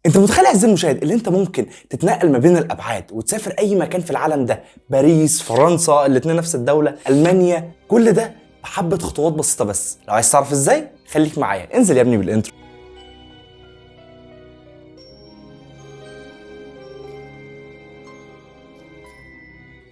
انت متخيل يا عزيزي المشاهد اللي انت ممكن تتنقل ما بين الابعاد وتسافر اي مكان في العالم ده، باريس، فرنسا، الاتنين نفس الدوله، المانيا، كل ده بحبه خطوات بسيطه بس. لو عايز تعرف ازاي خليك معايا، انزل يا ابني بالانترو.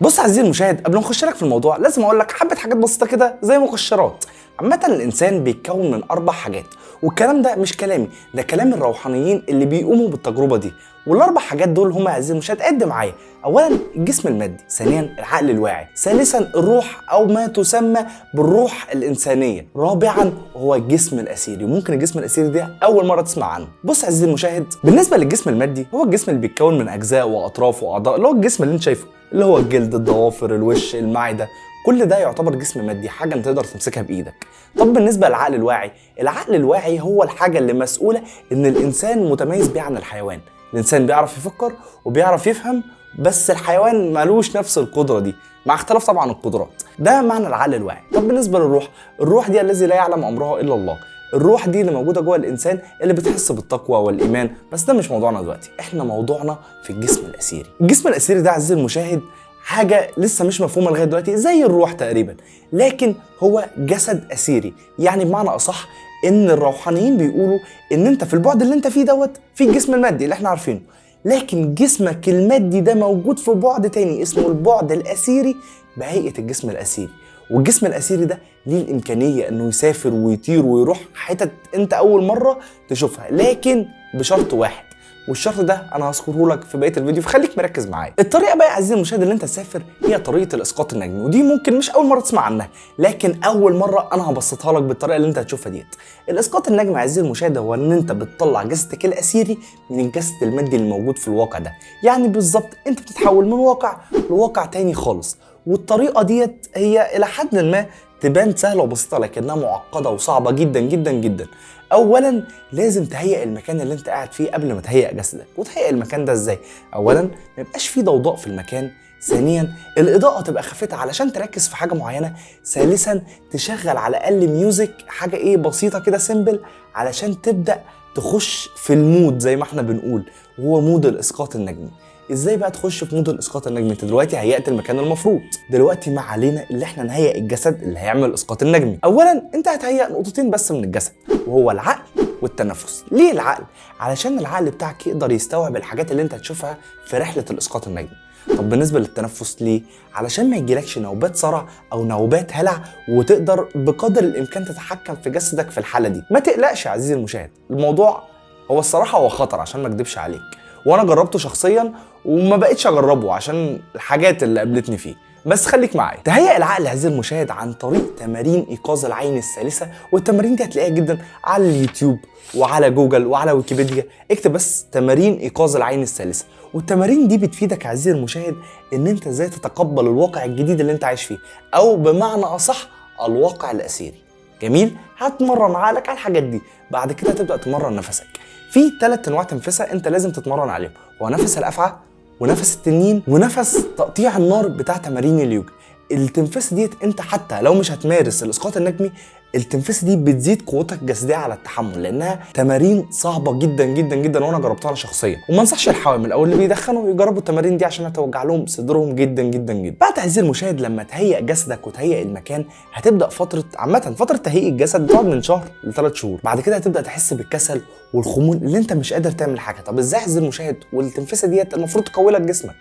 بص يا عزيزي المشاهد، قبل ما نخش لك في الموضوع لازم اقول لك حبه حاجات بسيطه كده زي مقشرات. عامه الانسان بيتكون من 4 حاجات، والكلام ده مش كلامي، ده كلام الروحانيين اللي بيقوموا بالتجربه دي. والاربع حاجات دول هم يا عزيزي المشاهد، قد معايا. اولا الجسم المادي، ثانيا العقل الواعي، ثالثا الروح او ما تسمى بالروح الانسانيه، رابعا هو الجسم الاثيري. وممكن الجسم الاثيري ده اول مره تسمع عنه. بص يا عزيزي المشاهد، بالنسبه للجسم المادي هو الجسم اللي بيتكون من اجزاء واطراف واعضاء، اللي هو الجسم اللي انت شايفه، اللي هو الجلد، الضوافر، الوش، المعده، كل ده يعتبر جسم مادي، حاجه انت تقدر تمسكها بايدك. طب بالنسبه للعقل الواعي، العقل الواعي هو الحاجه اللي مسؤوله ان الانسان متميز بيه عن الحيوان. الانسان بيعرف يفكر وبيعرف يفهم، بس الحيوان مالوش نفس القدره دي، مع اختلاف طبعا القدرات. ده معنى العقل الواعي. طب بالنسبه للروح، الروح دي الذي لا يعلم امرها الا الله. الروح دي اللي موجوده جوه الانسان، اللي بتحس بالتقوى والايمان، بس ده مش موضوعنا دلوقتي، احنا موضوعنا في الجسم الاثيري. الجسم الاثيري ده عزيزي المشاهد حاجه لسه مش مفهومه لغايه دلوقتي، زي الروح تقريبا، لكن هو جسد اثيري. يعني بمعنى اصح ان الروحانيين بيقولوا ان انت في البعد اللي انت فيه دوت في الجسم المادي اللي احنا عارفينه، لكن جسمك المادي ده موجود في بعد تاني اسمه البعد الاثيري بهيئه الجسم الاثيري. والجسم الاثيري ده ليه الامكانيه انه يسافر ويطير ويروح حتت انت اول مره تشوفها، لكن بشرط واحد، والشرط ده انا هذكره لك في بقيه الفيديو، فخليك مركز معايا. الطريقه بقى يا عزيزي المشاهد اللي انت تسافر هي طريقه الاسقاط النجمي، ودي ممكن مش اول مره تسمع عنها، لكن اول مره انا هبسطها لك بالطريقه اللي انت هتشوفها ديت. الاسقاط النجمي يا عزيزي المشاهد هو ان انت بتطلع جسدك الاثيري من الجسد المادي اللي موجود في الواقع ده. يعني بالظبط انت بتتحول من واقع لواقع تاني خالص. والطريقه ديت هي الى حد ما تبان سهله وبسيطه، لكنها معقده وصعبه جدا جدا جدا. اولا لازم تهيئ المكان اللي انت قاعد فيه قبل ما تهيئ جسدك. وتهيئ المكان ده ازاي؟ اولا ما يبقاش فيه ضوضاء في المكان، ثانيا الاضاءه تبقى خافته علشان تركز في حاجه معينه، ثالثا تشغل على الاقل ميوزك، حاجه بسيطه كده سيمبل، علشان تبدا تخش في المود زي ما احنا بنقول، وهو مود الاسقاط النجمي. ازاي بقى تخش في مود الاسقاط النجمي؟ انت دلوقتي هيئت المكان المفروض، دلوقتي ما علينا اللي احنا نهيئ الجسد اللي هيعمل الاسقاط النجمي. اولا انت هتهيئ نقطتين بس من الجسد، وهو العقل والتنفس. ليه العقل؟ علشان العقل بتاعك يقدر يستوعب الحاجات اللي انت هتشوفها في رحله الاسقاط النجمي. طب بالنسبه للتنفس ليه؟ علشان ما يجيلكش نوبات صرع او نوبات هلع، وتقدر بقدر الامكان تتحكم في جسدك في الحاله دي. ما تقلقش يا عزيزي المشاهد، الموضوع هو الصراحه هو خطر عشان ما اكدبش عليك، وانا جربته شخصيا وما بقتش اجربه عشان الحاجات اللي قابلتني فيه، بس خليك معايا. تهيئ العقل عزيزي المشاهد عن طريق تمارين ايقاظ العين الثالثه، والتمارين دي هتلاقيها جدا على اليوتيوب وعلى جوجل وعلى ويكيبيديا. اكتب بس تمارين ايقاظ العين الثالثه، والتمارين دي بتفيدك عزيزي المشاهد ان انت ازاي تتقبل الواقع الجديد اللي انت عايش فيه، او بمعنى اصح الواقع الاثيري. جميل؟ هتمرن عقلك على الحاجات دي. بعد كده تبدا تمرن نفسك. في 3 انواع تنفسه انت لازم تتمرن عليهم، هو نفس الافعى، ونفس التنين، ونفس تقطيع النار بتاع تمارين اليوجا. التنفسه ديت انت حتى لو مش هتمارس الاسقاط النجمي، التنفسه دي بتزيد قوتك الجسديه على التحمل، لانها تمارين صعبه جدا جدا جدا، وانا جربتها انا شخصيا. وما انصحش الحوامل او اللي بيدخنوا يجربوا التمارين دي عشان هتوجع لهم صدرهم جدا جدا جدا. بعد عزيزي المشاهد لما تهيئ جسدك وتهيئ المكان، هتبدا فتره تهيئ الجسد بتقعد من شهر ل3 شهور. بعد كده هتبدا تحس بالكسل والخمول اللي انت مش قادر تعمل حاجه. طب ازاي عزيزي المشاهد والتنفسه ديت المفروض تقوي لك جسمك؟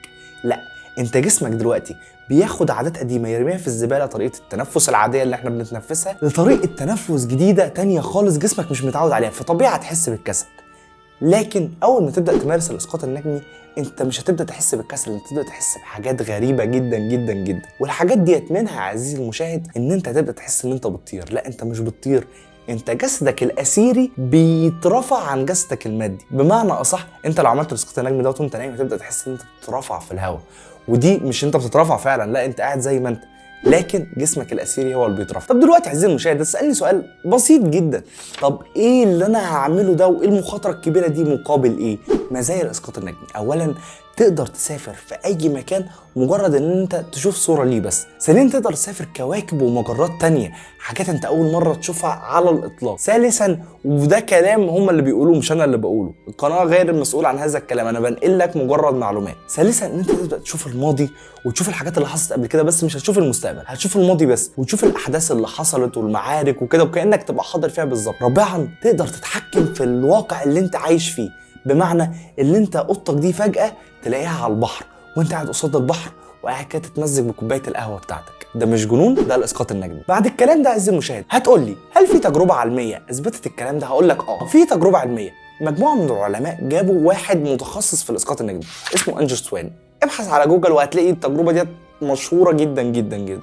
لا، انت جسمك دلوقتي بياخد عادات قديمه يرميها في الزباله، طريقه التنفس العاديه اللي احنا بنتنفسها، لطريقه تنفس جديده تانية خالص جسمك مش متعود عليها، فطبيعي هتحس بالكسل. لكن اول ما تبدا تمارس الاسقاط النجمي، انت مش هتبدا تحس بالكسل، انت هتبدا تحس بحاجات غريبه جدا جدا جدا. والحاجات ديت منها يا عزيزي المشاهد ان انت هتبدا تحس ان انت بتطير. لا، انت مش بتطير، انت جسدك الاثيري بيترفع عن جسدك المادي. بمعنى اصح انت لو عملت الاسقاط النجمي دوت وانت نايم، هتبدا تحس ان انت بتترفع في الهواء، ودي مش انت بتترفع فعلا، لا انت قاعد زي ما انت، لكن جسمك الاثيري هو اللي بيترفع. طب دلوقتي عزيزي المشاهد تسالني سؤال بسيط جدا، طب ايه اللي انا هعمله ده وايه المخاطره الكبيره دي مقابل ايه؟ مزايا الاسقاط النجمي، اولا تقدر تسافر في اي مكان مجرد ان انت تشوف صورة ليه بس. ثانيا تقدر تسافر كواكب ومجرات تانية، حاجات انت اول مرة تشوفها على الاطلاق. ثالثا، وده كلام هم اللي بيقولوه مش انا اللي بقوله، القناة غير المسؤول عن هذا الكلام، انا بنقل لك مجرد معلومات. ثالثا ان انت تبدأ تشوف الماضي وتشوف الحاجات اللي حصلت قبل كده، بس مش هتشوف المستقبل، هتشوف الماضي بس، وتشوف الاحداث اللي حصلت والمعارك وكده، وكأنك تبقى حاضر فيها بالظبط. رابعا تقدر تتحكم في الواقع اللي انت عايش فيه، بمعنى اللي انت اوضتك دي فجأة تلاقيها على البحر وانت قاعد قصاد البحر وقاعد كده تتمزج بكوبايه القهوه بتاعتك. ده مش جنون، ده الاسقاط النجمي. بعد الكلام ده عزيزي المشاهد هتقول لي هل في تجربه علميه اثبتت الكلام ده؟ هقول لك في تجربه علميه. مجموعه من العلماء جابوا واحد متخصص في الاسقاط النجمي اسمه انجو سوان. ابحث على جوجل وهتلاقي التجربه دي مشهوره جدا جدا جدا.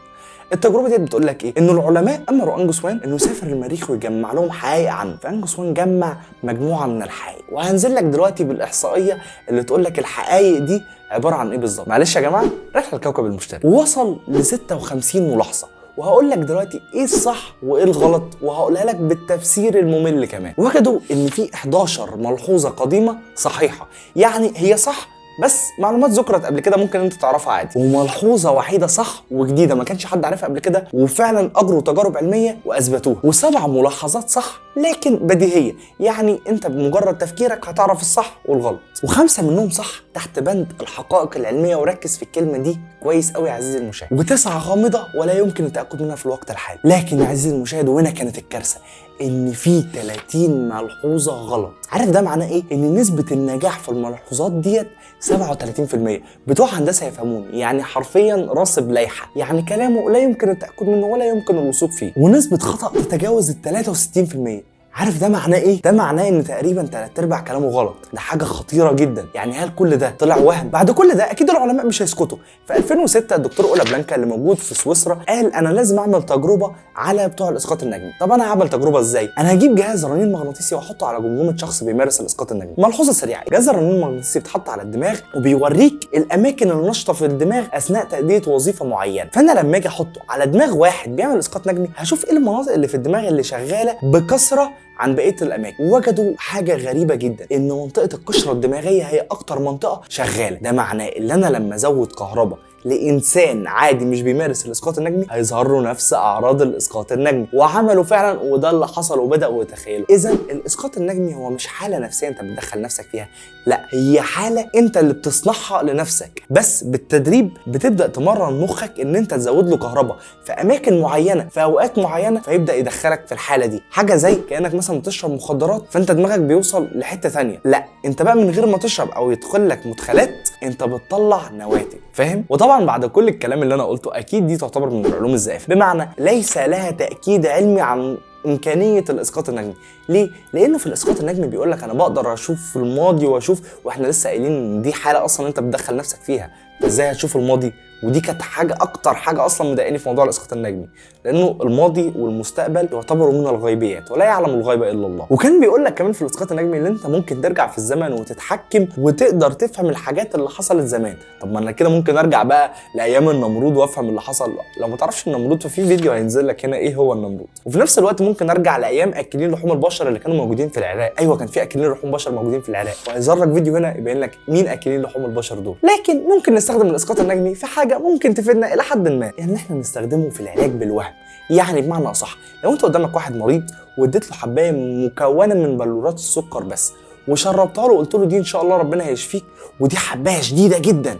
التجربه دي بتقول لك ايه؟ ان العلماء امروا انجو سوان انه يسافر المريخ ويجمع لهم حقائق عنه. فانجو سوان جمع مجموعه من الحقائق، وهنزل لك دلوقتي بالاحصائيه اللي تقول لك الحقائق دي عباره عن ايه بالظبط. معلش يا جماعه، رحله الكوكب المشتري، ووصل ل 56 ملاحظه، وهقول لك دلوقتي ايه الصح وايه الغلط، وهقولها لك بالتفسير الممل كمان. وجدوا ان في 11 ملحوظه قديمه صحيحه، يعني هي صح بس معلومات ذكرت قبل كده ممكن انت تعرفها عادي، وملحوظه وحيده صح وجديده ما كانش حد عارفها قبل كده وفعلا اجروا تجارب علميه واثبتوها، و7 ملاحظات صح لكن بديهيه، يعني انت بمجرد تفكيرك هتعرف الصح والغلط، و5 منهم صح تحت بند الحقائق العلميه، وركز في الكلمه دي كويس قوي يا عزيزي المشاهد، و9 غامضه ولا يمكن التاكد منها في الوقت الحالي. لكن يا عزيزي المشاهد، وهنا كانت الكارثه، ان في 30 ملحوظه غلط. عارف ده معناه ايه؟ ان نسبه النجاح في الملحوظات ديت 37%. بتوع هندسه يفهموني، يعني حرفيا راسب لايحه، يعني كلامه لا يمكن التاكد منه ولا يمكن الوثوق فيه. ونسبه خطا تتجاوز ال 63%. عارف ده معناه ايه؟ ده معناه ان تقريبا 3/4 كلامه غلط. ده حاجه خطيره جدا. يعني هل كل ده طلع وهم؟ بعد كل ده اكيد العلماء مش هيسكتوا. في 2006 الدكتور اولا بلانكا اللي موجود في سويسرا قال انا لازم اعمل تجربه على بتوع الاسقاط النجمي. طب انا هعمل تجربه ازاي؟ انا هجيب جهاز رنين مغناطيسي واحطه على جمجمه شخص بيمارس الاسقاط النجمي. ملحوظه سريعه، جهاز الرنين المغناطيسي بيتحط على الدماغ وبيوريك الاماكن النشطه في الدماغ اثناء تاديه وظيفه معينه. فانا لما اجي احطه على دماغ واحد بيعمل اسقاط نجمي هشوف ايه المناطق اللي في الدماغ اللي شغاله بكثره عن بقيه الاماكن. وجدوا حاجه غريبه جدا، ان منطقه القشره الدماغيه هي اكتر منطقه شغاله. ده معناه ان انا لما ازود كهرباء لانسان عادي مش بيمارس الاسقاط النجمي هيظهر له نفس اعراض الاسقاط النجمي، وعملوا فعلا وده اللي حصل وبداوا يتخيلوا. اذا الاسقاط النجمي هو مش حاله نفسيه انت بتدخل نفسك فيها، لا هي حاله انت اللي بتصنعها لنفسك، بس بالتدريب بتبدا تمرن مخك ان انت تزود له كهرباء في اماكن معينه في اوقات معينه، فيبدا يدخلك في الحاله دي. حاجه زي كانك مثلا بتشرب مخدرات فانت دماغك بيوصل لحته ثانيه، لا انت بقى من غير ما تشرب او يدخل لك مدخلات انت بتطلع نواتج، فاهم؟ وطبعا بعد كل الكلام اللي انا قلته اكيد دي تعتبر من العلوم الزائفه، بمعنى ليس لها تاكيد علمي عن امكانيه الاسقاط النجمي. ليه؟ لانه في الاسقاط النجمي بيقول لك انا بقدر اشوف في الماضي واشوف، واحنا لسه قايلين ان دي حاله اصلا انت بتدخل نفسك فيها، فازاي هتشوف الماضي؟ ودي كانت حاجه اكتر حاجه اصلا مضايقاني في موضوع الاسقاط النجمي، لانه الماضي والمستقبل يعتبروا من الغيبيات ولا يعلم الغيب الا الله. وكان بيقول لك كمان في الاسقاط النجمي ان انت ممكن ترجع في الزمن وتتحكم وتقدر تفهم الحاجات اللي حصلت زمان. طب ما انا كده ممكن ارجع بقى لايام النمرود وافهم اللي حصل. لو ما تعرفش النمرود ففي فيديو هينزل لك هنا ايه هو النمرود. وفي نفس الوقت ممكن ارجع لايام اكلين لحوم البشر اللي كانوا موجودين في العراق. ايوه كان في اكلين لحوم بشر موجودين في العراق، وهيظهر لك فيديو هنا يبين لك مين اكلين لحوم البشر دول. لكن ممكن نستخدم الاسقاط النجمي في حاجه ممكن تفيدنا الى حد ما، يعني احنا نستخدمه في العلاج بالوهم. يعني بمعنى اصح، لو انت قدامك واحد مريض واديت له حبايه مكونه من بلورات السكر بس وشربتها له وقلت له دي ان شاء الله ربنا هيشفيك، ودي حبايه شديده جدا،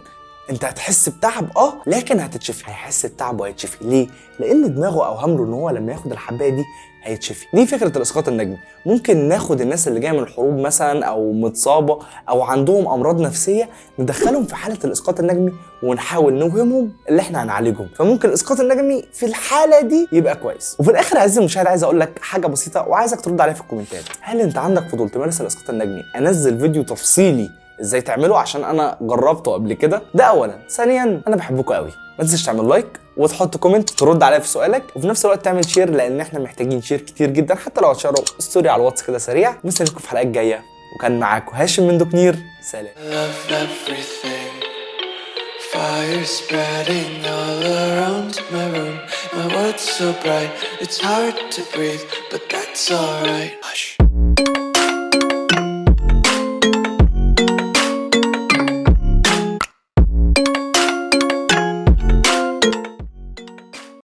انت هتحس بتعب لكن هتتشفي. هيحس بتعب وهيتشفي. ليه؟ لان دماغه اوهم له ان هو لما ياخد الحبايه دي هيتشفي. دي فكره الاسقاط النجمي. ممكن ناخد الناس اللي جايه من الحروب مثلا او متصابه او عندهم امراض نفسيه ندخلهم في حاله الاسقاط النجمي ونحاول نوهمهم اللي احنا هنعالجهم، فممكن الاسقاط النجمي في الحاله دي يبقى كويس. وفي الاخر عزيزي المشاهد عايز اقول لك حاجه بسيطه وعايزك ترد عليها في الكومنتات. هل انت عندك فضول تمارس الاسقاط النجمي؟ انزل فيديو تفصيلي ازاي تعمله عشان انا جربته قبل كده. ده اولا. ثانيا انا بحبكم قوي، ما تنساش تعمل لايك وتحط كومنت ترد عليا في سؤالك، وفي نفس الوقت تعمل شير لان احنا محتاجين شير كتير جدا، حتى لو هتشيروا ستوري على الواتس كده سريع. مستنيكم في حلقات جايه، وكان معاكم هاشم من دوكنير. سلام. Fire spreading all around my room. My world's so bright, it's hard to breathe, but that's alright. Hush.